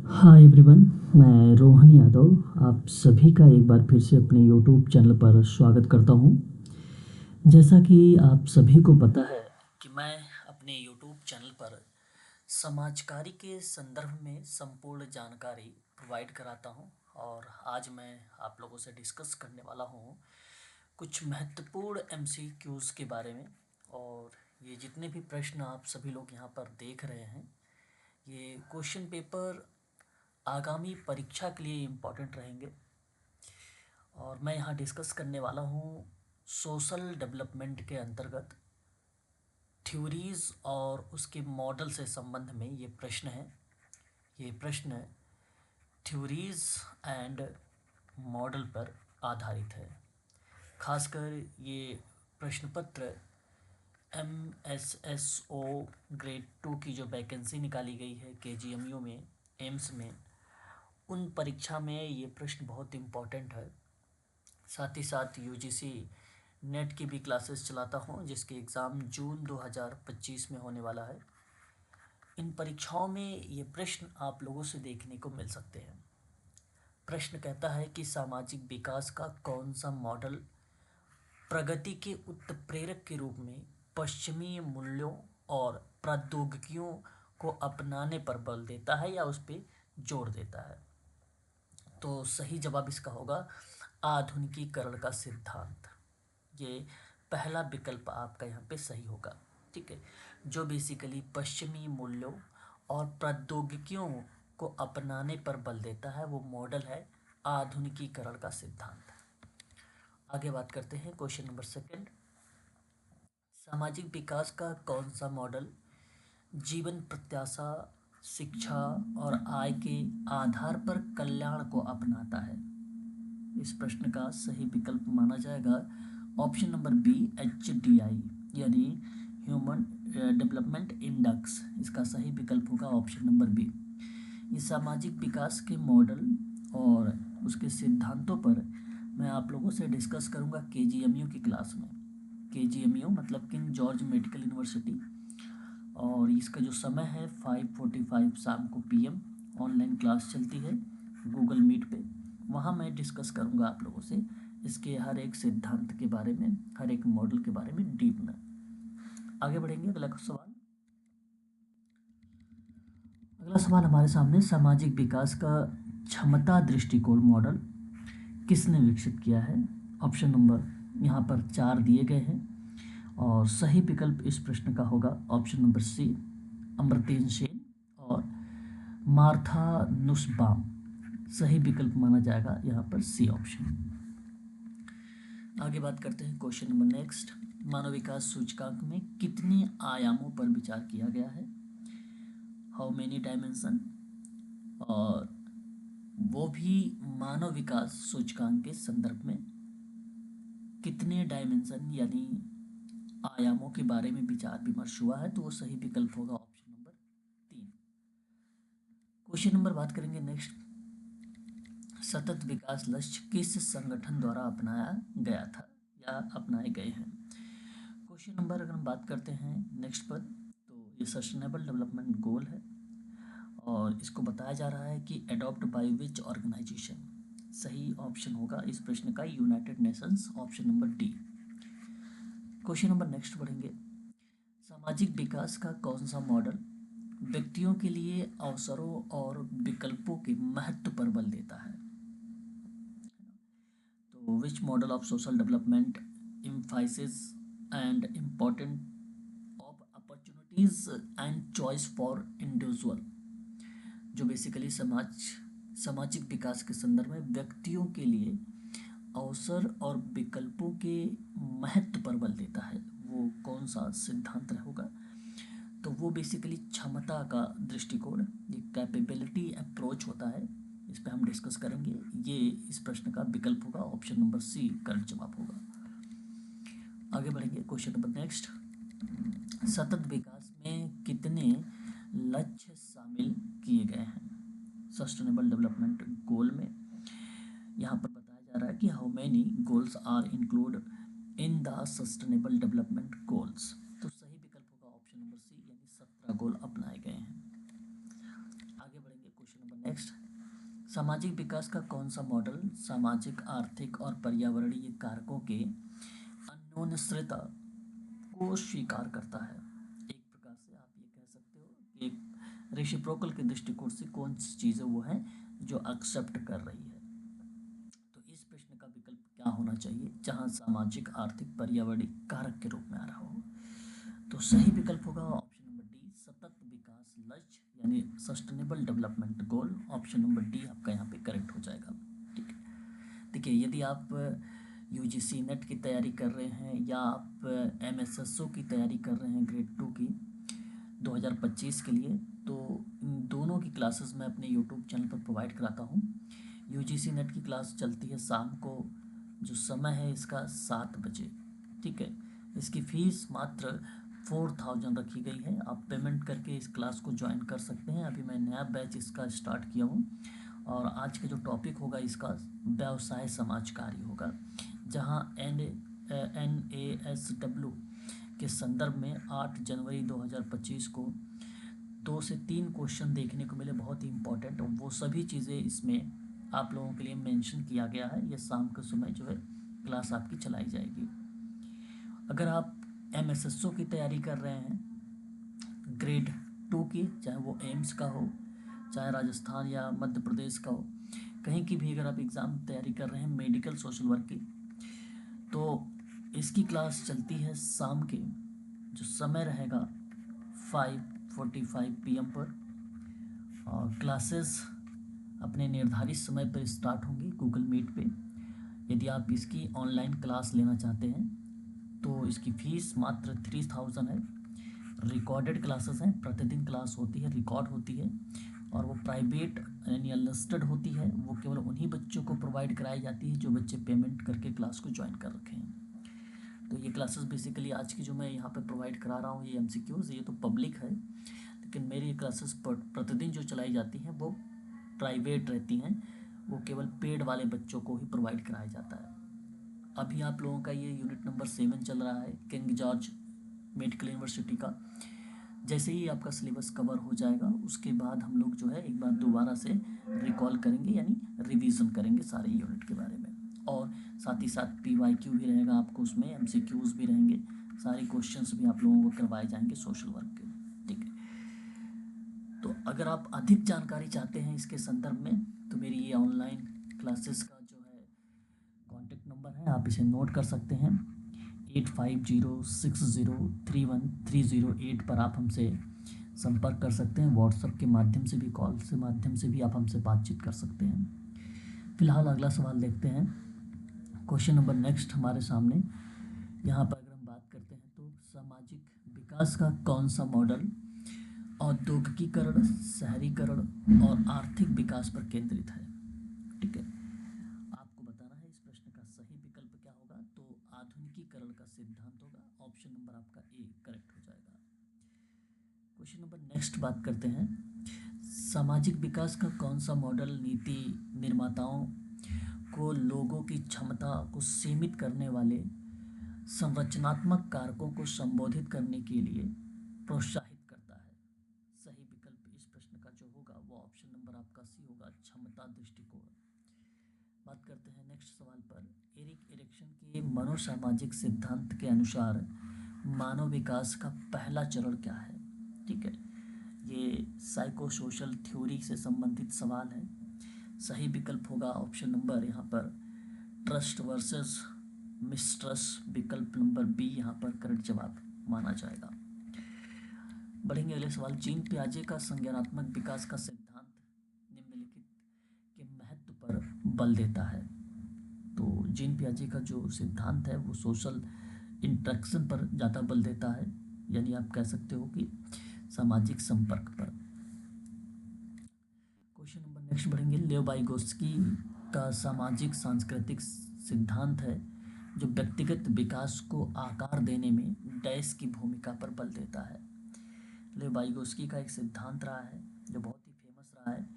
Hi everyone. मैं रोहन यादव आप सभी का एक बार फिर से अपने यूट्यूब चैनल पर स्वागत करता हूं। जैसा कि आप सभी को पता है कि मैं अपने यूट्यूब चैनल पर समाजकारी के संदर्भ में संपूर्ण जानकारी प्रोवाइड कराता हूं। और आज मैं आप लोगों से डिस्कस करने वाला हूं कुछ महत्वपूर्ण एमसीक्यूज़ के बारे में। और ये जितने भी प्रश्न आप सभी लोग यहाँ पर देख रहे हैं, ये क्वेश्चन पेपर आगामी परीक्षा के लिए इम्पोर्टेंट रहेंगे। और मैं यहाँ डिस्कस करने वाला हूँ सोशल डेवलपमेंट के अंतर्गत थ्योरीज और उसके मॉडल से संबंध में ये प्रश्न है। ये प्रश्न थ्योरीज एंड मॉडल पर आधारित है। खासकर ये प्रश्न पत्र MSSO ग्रेड 2 की जो वैकेंसी निकाली गई है KGMU में, एम्स में, उन परीक्षा में ये प्रश्न बहुत इम्पोर्टेंट है। साथ ही साथ UGC नेट की भी क्लासेस चलाता हूँ, जिसके एग्ज़ाम जून 2025 में होने वाला है। इन परीक्षाओं में ये प्रश्न आप लोगों से देखने को मिल सकते हैं। प्रश्न कहता है कि सामाजिक विकास का कौन सा मॉडल प्रगति के उत्प्रेरक के रूप में पश्चिमी मूल्यों और प्रौद्योगिकियों को अपनाने पर बल देता है या उस पर जोर देता है। तो सही जवाब इसका होगा आधुनिकीकरण का सिद्धांत। ये पहला विकल्प आपका यहाँ पे सही होगा। ठीक है, जो बेसिकली पश्चिमी मूल्यों और प्रौद्योगिकियों को अपनाने पर बल देता है, वो मॉडल है आधुनिकीकरण का सिद्धांत। आगे बात करते हैं क्वेश्चन नंबर सेकंड। सामाजिक विकास का कौन सा मॉडल जीवन प्रत्याशा, शिक्षा और आय के आधार पर कल्याण को अपनाता है? इस प्रश्न का सही विकल्प माना जाएगा ऑप्शन नंबर बी, HDI यानी ह्यूमन डेवलपमेंट इंडेक्स। इसका सही विकल्प होगा ऑप्शन नंबर बी। इस सामाजिक विकास के मॉडल और उसके सिद्धांतों पर मैं आप लोगों से डिस्कस करूंगा KGMU की क्लास में। KGMU मतलब किंग जॉर्ज मेडिकल यूनिवर्सिटी, और इसका जो समय है 5:45 शाम को PM ऑनलाइन क्लास चलती है गूगल मीट पे। वहाँ मैं डिस्कस करूँगा आप लोगों से इसके हर एक सिद्धांत के बारे में, हर एक मॉडल के बारे में डीप में। आगे बढ़ेंगे। अगला सवाल हमारे सामने, सामाजिक विकास का क्षमता दृष्टिकोण मॉडल किसने विकसित किया है? ऑप्शन नंबर यहाँ पर 4 दिए गए हैं और सही विकल्प इस प्रश्न का होगा option number C, Amartya Sen और मार्था नुसबाम। सही विकल्प माना जाएगा यहाँ पर सी ऑप्शन। आगे बात करते हैं क्वेश्चन नंबर नेक्स्ट। मानव विकास सूचकांक में कितने आयामों पर विचार किया गया है? How many dimension? और वो भी मानव विकास सूचकांक के संदर्भ में कितने डायमेंशन यानी आयामों के बारे में विचार विमर्श हुआ है? तो वो सही विकल्प होगा ऑप्शन नंबर 3। क्वेश्चन नंबर बात करेंगे नेक्स्ट। सतत विकास लक्ष्य किस संगठन द्वारा अपनाया गया था या अपनाए गए हैं? क्वेश्चन नंबर अगर हम बात करते हैं नेक्स्ट पर, तो ये सस्टेनेबल डेवलपमेंट गोल है और इसको बताया जा रहा है कि अडॉप्ट बाय विच ऑर्गेनाइजेशन। सही ऑप्शन होगा इस प्रश्न का United Nations, option number D. Question number next बढ़ेंगे। सामाजिक विकास का कौन सा मॉडल व्यक्तियों के लिए अवसरों और विकल्पों के महत्व पर बल देता है? तो which model of social development emphasizes and important of opportunities and choice for individual। जो बेसिकली सामाजिक विकास के संदर्भ में व्यक्तियों के लिए अवसर और विकल्पों के महत्व पर बल देता है, वो कौन सा सिद्धांत होगा? तो वो बेसिकली क्षमता का दृष्टिकोण, ये कैपेबिलिटी अप्रोच होता है। इस पर हम डिस्कस करेंगे। ये इस प्रश्न का विकल्प होगा ऑप्शन नंबर सी करेक्ट जवाब होगा। आगे बढ़ेंगे क्वेश्चन नंबर नेक्स्ट। सतत विकास में कितने लक्ष्य शामिल किए गए हैं सस्टेनेबल डेवलपमेंट गोल में? यहाँ पर बताया जा रहा है कि how many goals are include in the sustainable development goals. तो सही विकल्प होगा ऑप्शन नंबर सी यानी 17 गोल अपनाए गए हैं। आगे बढ़ेंगे क्वेश्चन नंबर नेक्स्ट। सामाजिक विकास का कौन सा मॉडल सामाजिक, आर्थिक और पर्यावरणीय कारकों के अन्योन्याश्रितता को स्वीकार करता है? एक प्रकार से आप ये कह सकते हो कि एक रेसिप्रोकल के दृष्टिकोण से कौन सी चीज़ें वो हैं जो एक्सेप्ट कर रही है। तो इस प्रश्न का विकल्प क्या होना चाहिए जहां सामाजिक, आर्थिक, पर्यावरणीय कारक के रूप में आ रहा हो? तो सही विकल्प होगा ऑप्शन नंबर डी, सतत विकास लक्ष्य यानी sustainable development goal. Option number D आपका यहाँ पे करेक्ट हो जाएगा। ठीक है, देखिए यदि आप यूजीसी नेट की तैयारी कर रहे हैं या आप एमएसएसओ की तैयारी कर रहे हैं ग्रेड 2 की 2025 के लिए, तो इन दोनों की क्लासेस मैं अपने यूट्यूब चैनल पर प्रोवाइड कराता हूँ। यूजीसी नेट की क्लास चलती है शाम को, जो समय है इसका 7 बजे। ठीक है, इसकी फ़ीस मात्र 4000 रखी गई है। आप पेमेंट करके इस क्लास को ज्वाइन कर सकते हैं। अभी मैं नया बैच इसका स्टार्ट किया हूँ और आज का जो टॉपिक होगा इसका व्यवसाय समाज कार्य होगा, जहाँ NASW के संदर्भ में 8 जनवरी 2025 को 2 से 3 क्वेश्चन देखने को मिले, बहुत ही इंपॉर्टेंट। वो सभी चीज़ें इसमें आप लोगों के लिए मेंशन किया गया है। ये शाम के समय जो है क्लास आपकी चलाई जाएगी। अगर आप एमएसएसओ की तैयारी कर रहे हैं ग्रेड 2 की, चाहे वो एम्स का हो, चाहे राजस्थान या मध्य प्रदेश का हो, कहीं की भी अगर आप एग्ज़ाम तैयारी कर रहे हैं मेडिकल सोशल वर्क की, तो इसकी क्लास चलती है शाम के, जो समय रहेगा 5:45 PM पर, और क्लासेस अपने निर्धारित समय पर स्टार्ट होंगी गूगल मीट पे। यदि आप इसकी ऑनलाइन क्लास लेना चाहते हैं तो इसकी फ़ीस मात्र 3000 है। रिकॉर्डेड क्लासेस हैं, प्रतिदिन क्लास होती है, रिकॉर्ड होती है, और वो प्राइवेट यानी अनलिस्टेड होती है। वो केवल उन्हीं बच्चों को प्रोवाइड कराई जाती है जो बच्चे पेमेंट करके क्लास को ज्वाइन कर रखे हैं। तो ये क्लासेस बेसिकली आज की जो मैं यहाँ पे प्रोवाइड करा रहा हूँ, ये MCQs, ये तो पब्लिक है, लेकिन मेरी क्लासेस प्रतिदिन जो चलाई जाती हैं वो प्राइवेट रहती हैं। वो केवल पेड वाले बच्चों को ही प्रोवाइड कराया जाता है। अभी आप लोगों का ये यूनिट नंबर 7 चल रहा है किंग जॉर्ज मेडिकल यूनिवर्सिटी का। जैसे ही आपका सिलेबस कवर हो जाएगा उसके बाद हम लोग जो है एक बार दोबारा से रिकॉल करेंगे, यानी रिवीजन करेंगे सारे यूनिट के बारे में। और साथ ही साथ PYQ भी रहेगा आपको, उसमें MCQs भी रहेंगे, सारे क्वेश्चंस भी आप लोगों को करवाए जाएंगे सोशल वर्क के। ठीक है, तो अगर आप अधिक जानकारी चाहते हैं इसके संदर्भ में तो मेरी ये ऑनलाइन क्लासेस का जो है कॉन्टेक्ट नंबर है, आप इसे नोट कर सकते हैं। 8506031308 पर आप हमसे संपर्क कर सकते हैं। व्हाट्सएप के माध्यम से भी, कॉल से माध्यम से भी आप हमसे बातचीत कर सकते हैं। फिलहाल अगला सवाल देखते हैं। क्वेश्चन नंबर नेक्स्ट हमारे सामने, यहाँ पर अगर हम बात करते हैं तो सामाजिक विकास का कौन सा मॉडल औद्योगिकीकरण, शहरीकरण और आर्थिक विकास पर केंद्रित है? ठीक है, आपको बताना है इस प्रश्न का सही विकल्प क्या होगा। तो आधुनिकीकरण का सिद्धांत होगा। ऑप्शन नंबर आपका ए करेक्ट हो जाएगा। क्वेश्चन नंबर नेक्स्ट बात करते हैं, सामाजिक विकास का कौन सा मॉडल नीति निर्माताओं को लोगों की क्षमता को सीमित करने वाले संरचनात्मक कारकों को संबोधित करने के लिए प्रोत्साहित करता है? सही विकल्प इस प्रश्न का जो होगा वो ऑप्शन नंबर आपका सी होगा, क्षमता दृष्टिकोण। बात करते हैं नेक्स्ट सवाल पर। एरिक एरिक्सन के मनोसामाजिक सिद्धांत के अनुसार मानव विकास का पहला चरण क्या है? ठीक है, ये साइको सोशल थ्योरी से संबंधित सवाल है। सही विकल्प होगा ऑप्शन नंबर यहाँ पर ट्रस्ट वर्सेस मिसट्रस्ट, विकल्प नंबर बी यहाँ पर करेक्ट जवाब माना जाएगा। बढ़ेंगे अगले सवाल। जीन पियाजे का संज्ञानात्मक विकास का सिद्धांत निम्नलिखित के महत्व पर बल देता है। तो जीन पियाजे का जो सिद्धांत है वो सोशल इंटरेक्शन पर ज़्यादा बल देता है, यानी आप कह सकते हो कि सामाजिक संपर्क पर। क्वेश्चन नंबर नेक्स्ट बढ़ेंगे। लेव वाइगोत्स्की का सामाजिक सांस्कृतिक सिद्धांत है जो व्यक्तिगत विकास को आकार देने में डैश की भूमिका पर बल देता है। लेव वाइगोत्स्की का एक सिद्धांत रहा है जो बहुत ही फेमस रहा है,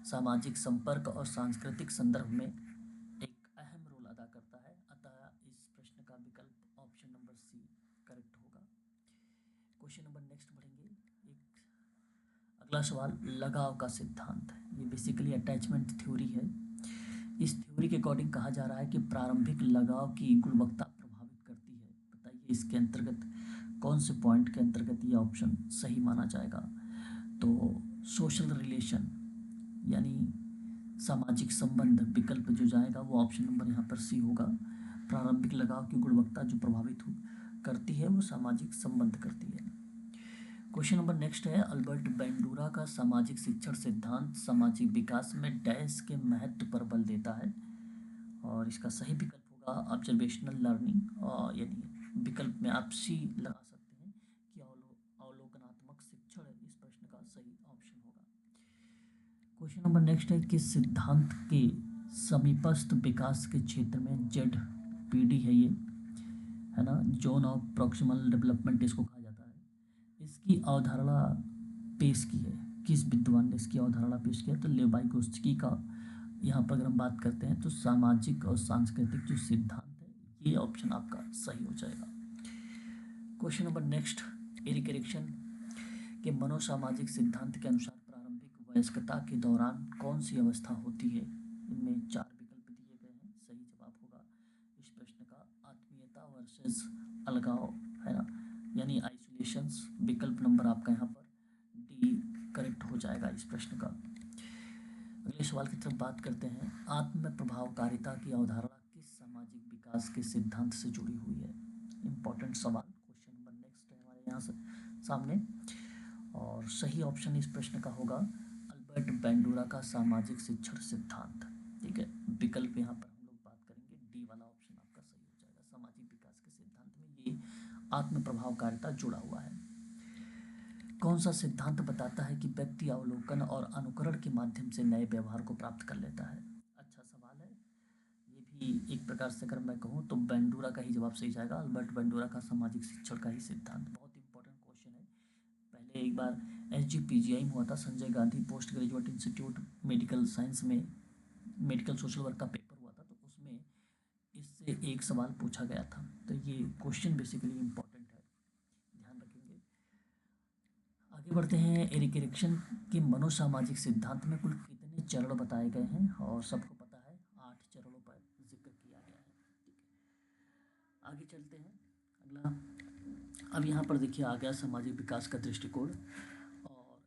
सामाजिक संपर्क और सांस्कृतिक संदर्भ में एक अहम रोल अदा करता है। अतः इस प्रश्न का विकल्प ऑप्शन नंबर सी करेक्ट होगा। क्वेश्चन नंबर नेक्स्ट बढ़ेंगे। एक अगला सवाल लगाव का सिद्धांत है। ये बेसिकली अटैचमेंट थ्योरी है। इस थ्योरी के अकॉर्डिंग कहा जा रहा है कि प्रारंभिक लगाव की गुणवत्ता प्रभावित करती है। बताइए इसके अंतर्गत कौन से पॉइंट के अंतर्गत ये ऑप्शन सही माना जाएगा। तो सोशल रिलेशन यानी सामाजिक संबंध विकल्प जो जाएगा वो ऑप्शन नंबर यहाँ पर सी होगा। प्रारंभिक लगाव की गुणवत्ता जो प्रभावित करती है वो सामाजिक संबंध करती है। क्वेश्चन नंबर नेक्स्ट है, अल्बर्ट बैंडूरा का सामाजिक शिक्षण सिद्धांत सामाजिक विकास में डैश के महत्व पर बल देता है। और इसका सही विकल्प होगा ऑब्जर्वेशनल लर्निंग, और यानी विकल्प में आप सी लगा सकते हैं कि अवलोकनात्मक शिक्षण इस प्रश्न का सही ऑप्शन होगा। क्वेश्चन नंबर नेक्स्ट है, किस सिद्धांत के समीपस्थ विकास के क्षेत्र में जेड पीडी है ये, है ना, जोन ऑफ प्रॉक्सिमल डेवलपमेंट इसको कहा जाता है। इसकी अवधारणा पेश की है, किस विद्वान ने इसकी अवधारणा पेश किया, तो लेवाइगोस्की का। यहाँ पर अगर हम बात करते हैं तो सामाजिक और सांस्कृतिक जो सिद्धांत है ये ऑप्शन आपका सही हो जाएगा। Question number next, Erik Erikson के मनोसामाजिक सिद्धांत के अनुसार प्रारंभिक वयस्कता के दौरान कौन सी अवस्था होती है। इनमें 4 विकल्प दिए गए हैं। सही जवाब होगा इस प्रश्न का आत्मीयता वर्सेस अलगाव, है ना, यानी आइसोलेशंस। विकल्प नंबर आपका यहाँ पर डी करेक्ट हो जाएगा इस प्रश्न का। अगले सवाल की तरफ बात करते हैं, आत्म प्रभावकारिता की अवधारणा किस सामाजिक विकास के सिद्धांत से जुड़ी हुई है। इंपॉर्टेंट सवाल, क्वेश्चन नंबर नेक्स्ट है हमारे यहाँ से सामने, और सही ऑप्शन इस प्रश्न का होगा अल्बर्ट बैंडूरा का सामाजिक शिक्षण सिद्धांत। ठीक है, विकल्प यहाँ पर हम लोग बात करेंगे डी वाला ऑप्शन आपका सही हो जाएगा। सामाजिक विकास के सिद्धांत में ये आत्म प्रभावकारिता जुड़ा हुआ है। कौन सा सिद्धांत बताता है कि व्यक्ति अवलोकन और अनुकरण के माध्यम से नए व्यवहार को प्राप्त कर लेता है। अच्छा सवाल है ये भी। एक प्रकार से अगर मैं कहूँ तो बैंडूरा का ही जवाब सही जाएगा। अल्बर्ट बैंडूरा का सामाजिक शिक्षण का ही सिद्धांत। बहुत इंपॉर्टेंट क्वेश्चन है। पहले एक बार SGPGI में हुआ था, Sanjay Gandhi post graduate institute medical science में मेडिकल सोशल वर्क का पेपर हुआ था, तो उसमें इससे एक सवाल पूछा गया था। तो ये क्वेश्चन बेसिकली इंपॉर्टेंट है, ध्यान रखेंगे। आगे बढ़ते हैं। एरिक एरिक्सन के मनोसामाजिक सिद्धांत में कुल कितने चरण बताए गए हैं, और सबको पता है 8 चरणों पर जिक्र किया गया है। ठीक है, आगे चलते हैं। अगला, अब यहाँ पर देखिए आ गया सामाजिक विकास का दृष्टिकोण, और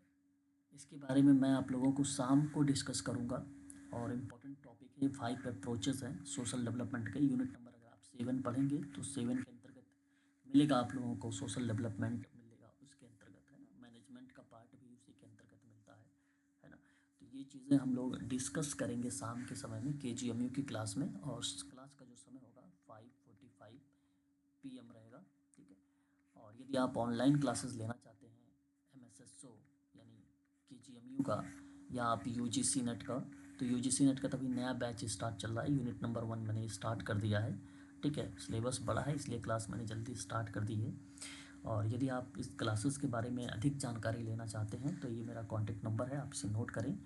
इसके बारे में मैं आप लोगों को शाम को डिस्कस करूँगा। और इम्पोर्टेंट टॉपिक है 5 अप्रोचेस हैं सोशल डेवलपमेंट के। यूनिट नंबर अगर आप 7 पढ़ेंगे तो 7 के अंतर्गत मिलेगा आप लोगों को सोशल डेवलपमेंट मिलेगा, उसके अंतर्गत, है ना, मैनेजमेंट का पार्ट भी उसी के अंतर्गत मिलता है ना। तो ये चीज़ें हम लोग डिस्कस करेंगे शाम के समय में KGMU की क्लास में, और क्लास का जो समय होगा 5:45 PM रहेगा। ठीक है, और यदि आप ऑनलाइन क्लासेस लेना चाहते हैं MSSO यानी KGMU का, या आप UGC नेट का, तो UGC नेट का तभी नया बैच स्टार्ट चल रहा है। यूनिट नंबर 1 मैंने स्टार्ट कर दिया है। ठीक है, सिलेबस बड़ा है इसलिए क्लास मैंने जल्दी स्टार्ट कर दी है। और यदि आप इस क्लासेस के बारे में अधिक जानकारी लेना चाहते हैं तो ये मेरा कॉन्टेक्ट नंबर है, आप इसे नोट करें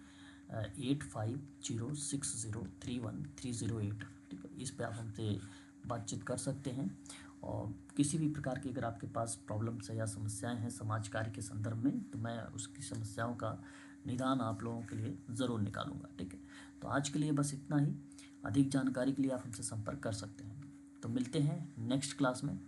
8506031308। ठीक है, इस पर आप हमसे बातचीत कर सकते हैं। और किसी भी प्रकार की अगर आपके पास प्रॉब्लम्स है या समस्याएं हैं समाज कार्य के संदर्भ में, तो मैं उसकी समस्याओं का निदान आप लोगों के लिए ज़रूर निकालूंगा। ठीक है, तो आज के लिए बस इतना ही। अधिक जानकारी के लिए आप हमसे संपर्क कर सकते हैं। तो मिलते हैं नेक्स्ट क्लास में।